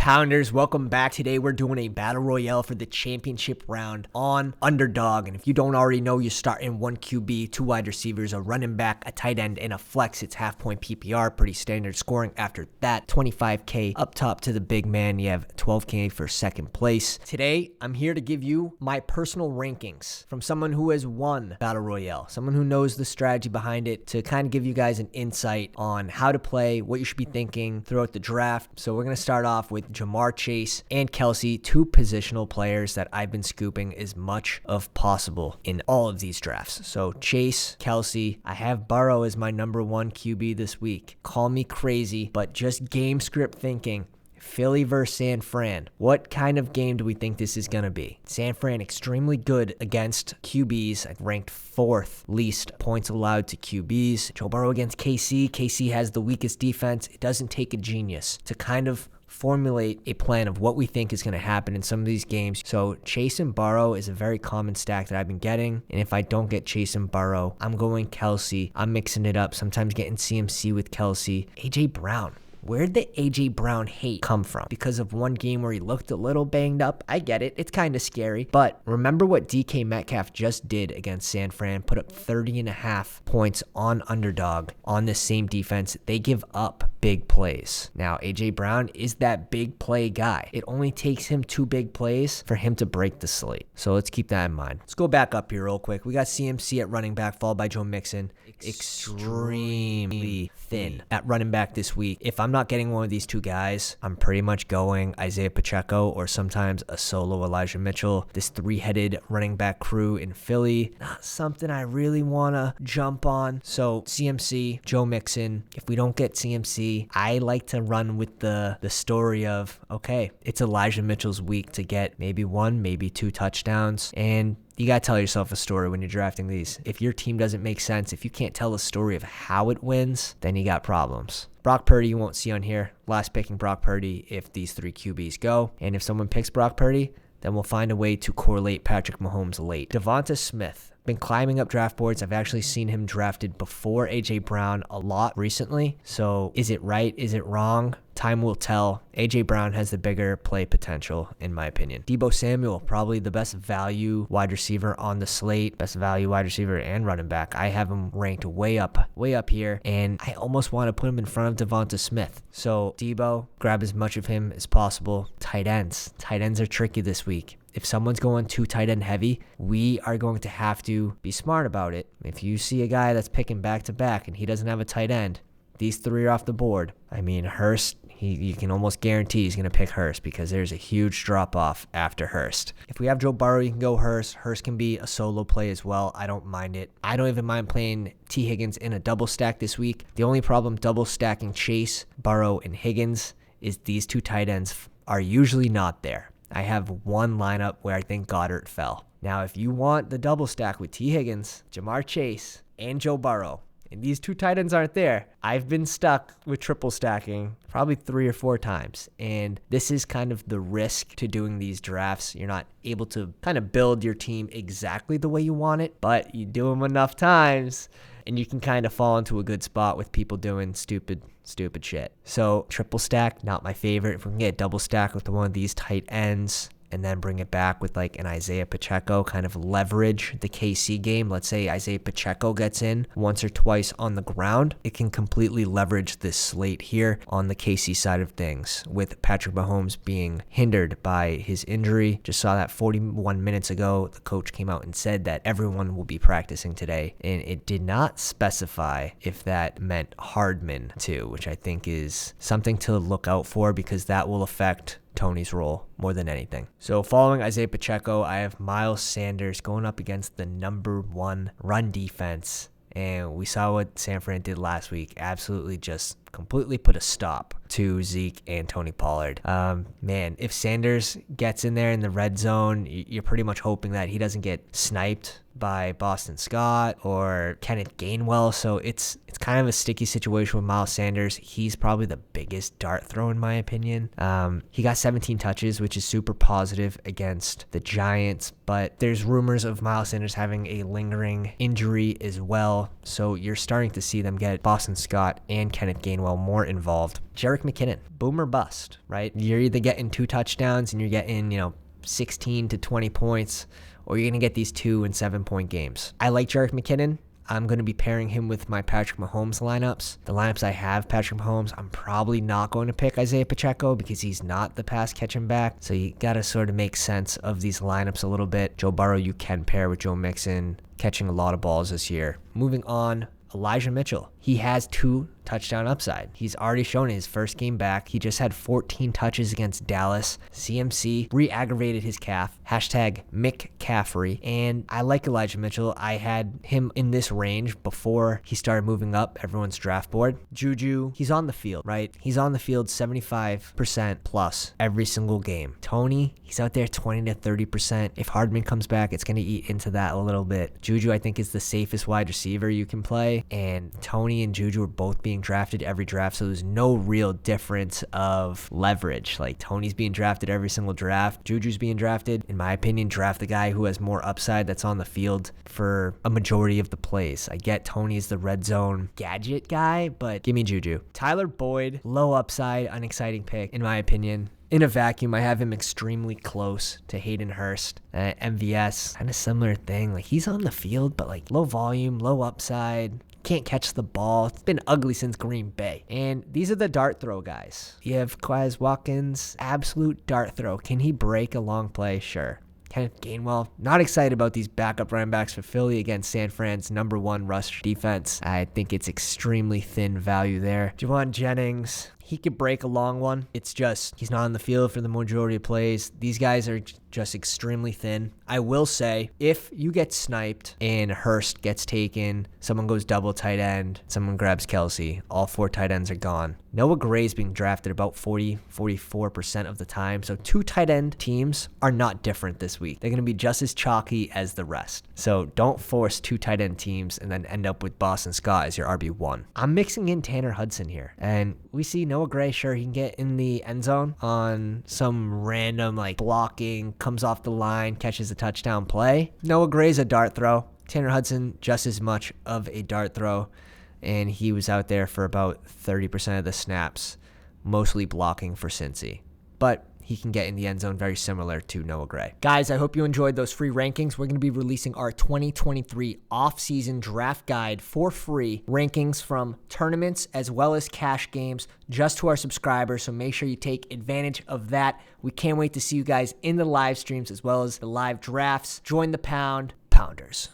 Pounders? Welcome back. Today we're doing a Battle Royale for the championship round on Underdog. And if you don't already know, you start in 1 QB, 2 wide receivers, a running back, a tight end, and a flex. It's half-point PPR, pretty standard scoring. After that, 25K up top to the big man. You have 12K for second place. Today, I'm here to give you my personal rankings from someone who has won Battle Royale, someone who knows the strategy behind it, to kind of give you guys an insight on how to play, what you should be thinking throughout the draft. So we're going to start off with Jamar Chase and Kelsey, 2 positional players that I've been scooping as much of possible in all of these drafts. So Chase, Kelsey, I have Burrow as my number 1 QB this week. Call me crazy, but just game script thinking. Philly versus San Fran. What kind of game do we think this is going to be? San Fran extremely good against QBs, ranked 4th least points allowed to QBs. Joe Burrow against KC. KC has the weakest defense. It doesn't take a genius to kind of formulate a plan of what we think is going to happen in some of these games. So Chase and Burrow is a very common stack that I've been getting. And if I don't get Chase and Burrow, I'm going Kelsey. I'm mixing it up, sometimes getting CMC with Kelsey. AJ Brown. Where'd the A.J. Brown hate come from? Because of one game where he looked a little banged up? I get it. It's kind of scary. But remember what DK Metcalf just did against San Fran? Put up 30.5 points on Underdog on this same defense. They give up big plays. Now, A.J. Brown is that big play guy. It only takes him 2 big plays for him to break the slate. So let's keep that in mind. Let's go back up here real quick. We got CMC at running back, followed by Joe Mixon. Extremely thin at running back this week. If I'm not getting one of these 2 guys, I'm pretty much going Isaiah Pacheco or sometimes a solo Elijah Mitchell. This 3-headed running back crew in Philly, not something I really want to jump on. So CMC, Joe Mixon. If we don't get CMC, I like to run with the story of, okay, it's Elijah Mitchell's week to get maybe 1, maybe 2 touchdowns. And you got to tell yourself a story when you're drafting these. If your team doesn't make sense, if you can't tell a story of how it wins, then you got problems. Brock Purdy you won't see on here. Last picking Brock Purdy if these 3 QBs go. And if someone picks Brock Purdy, then we'll find a way to correlate Patrick Mahomes late. Devonta Smith. Been climbing up draft boards. I've actually seen him drafted before A.J. Brown a lot recently. So is it right? Is it wrong? Time will tell. A.J. Brown has the bigger play potential, in my opinion. Deebo Samuel, probably the best value wide receiver on the slate. Best value wide receiver and running back. I have him ranked way up here. And I almost want to put him in front of Devonta Smith. So Deebo, grab as much of him as possible. Tight ends. Tight ends are tricky this week. If someone's going too tight end heavy, we are going to have to be smart about it. If you see a guy that's picking back to back and he doesn't have a tight end, these 3 are off the board. I mean, Hurst, you can almost guarantee he's going to pick Hurst because there's a huge drop-off after Hurst. If we have Joe Burrow, you can go Hurst. Hurst can be a solo play as well. I don't mind it. I don't even mind playing T. Higgins in a double stack this week. The only problem double stacking Chase, Burrow, and Higgins is these 2 tight ends are usually not there. I have one lineup where I think Goddard fell. Now, if you want the double stack with T. Higgins, Jamar Chase, and Joe Burrow, and these 2 tight ends aren't there, I've been stuck with triple stacking probably 3 or 4 times. And this is kind of the risk to doing these drafts. You're not able to kind of build your team exactly the way you want it, but you do them enough times and you can kind of fall into a good spot with people doing stupid shit. So triple stack, not my favorite. If we can get double stack with one of these tight ends and then bring it back with like an Isaiah Pacheco, kind of leverage the KC game. Let's say Isaiah Pacheco gets in once or twice on the ground. It can completely leverage this slate here on the KC side of things with Patrick Mahomes being hindered by his injury. Just saw that 41 minutes ago. The coach came out and said that everyone will be practicing today, and it did not specify if that meant Hardman too, which I think is something to look out for because that will affect Tony's role more than anything. So following Isaiah Pacheco, I have Miles Sanders going up against the number 1 run defense. And we saw what San Fran did last week. Absolutely just completely put a stop to Zeke and Tony Pollard. Man, if Sanders gets in there in the red zone, you're pretty much hoping that he doesn't get sniped by Boston Scott or Kenneth Gainwell. So it's kind of a sticky situation with Miles Sanders. He's probably the biggest dart throw in my opinion. He got 17 touches, which is super positive against the Giants, but there's rumors of Miles Sanders having a lingering injury as well. So you're starting to see them get Boston Scott and Kenneth Gainwell Gainwell more involved. Jerick McKinnon, boom or bust, right? You're either getting 2 touchdowns and you're getting, 16 to 20 points, or you're going to get these 2 and 7-point games. I like Jerick McKinnon. I'm going to be pairing him with my Patrick Mahomes lineups. The lineups I have Patrick Mahomes, I'm probably not going to pick Isaiah Pacheco because he's not the pass catching back. So you got to sort of make sense of these lineups a little bit. Joe Burrow, you can pair with Joe Mixon, catching a lot of balls this year. Moving on, Elijah Mitchell. He has 2 touchdown upside. He's already shown his first game back. He just had 14 touches against Dallas. CMC re-aggravated his calf. Hashtag McCaffrey. And I like Elijah Mitchell. I had him in this range before he started moving up everyone's draft board. Juju, he's on the field, right? He's on the field 75% plus every single game. Tony, he's out there 20 to 30%. If Hardman comes back, it's going to eat into that a little bit. Juju, I think, is the safest wide receiver you can play. And Tony and Juju are both being drafted every draft, so there's no real difference of leverage. Like, Tony's being drafted every single draft. Juju's being drafted. In my opinion, draft the guy who has more upside that's on the field for a majority of the plays. I get Tony is the red zone gadget guy, but give me Juju. Tyler Boyd, low upside, unexciting pick, in my opinion. In a vacuum, I have him extremely close to Hayden Hurst. MVS, kind of similar thing. Like, he's on the field, but like low volume, low upside. Can't catch the ball. It's been ugly since Green Bay. And these are the dart throw guys. You have Quez Watkins, absolute dart throw. Can he break a long play? Sure. Kenneth Gainwell, not excited about these backup running backs for Philly against San Fran's #1 rush defense. I think it's extremely thin value there. Javon Jennings, he could break a long one. It's just he's not on the field for the majority of plays. These guys are just extremely thin. I will say, if you get sniped and Hurst gets taken, someone goes double tight end, someone grabs Kelsey, all 4 tight ends are gone. Noah Gray's being drafted about 44% of the time. So 2 tight end teams are not different this week. They're going to be just as chalky as the rest. So don't force 2 tight end teams and then end up with Boston Scott as your RB1. I'm mixing in Tanner Hudson here. And we see Noah Gray, sure, he can get in the end zone on some random like blocking, comes off the line, catches a touchdown play. Noah Gray's a dart throw. Tanner Hudson, just as much of a dart throw. And he was out there for about 30% of the snaps, mostly blocking for Cincy. But he can get in the end zone, very similar to Noah Gray. Guys, I hope you enjoyed those free rankings. We're going to be releasing our 2023 off-season draft guide for free. Rankings from tournaments as well as cash games just to our subscribers. So make sure you take advantage of that. We can't wait to see you guys in the live streams as well as the live drafts. Join the Pounders.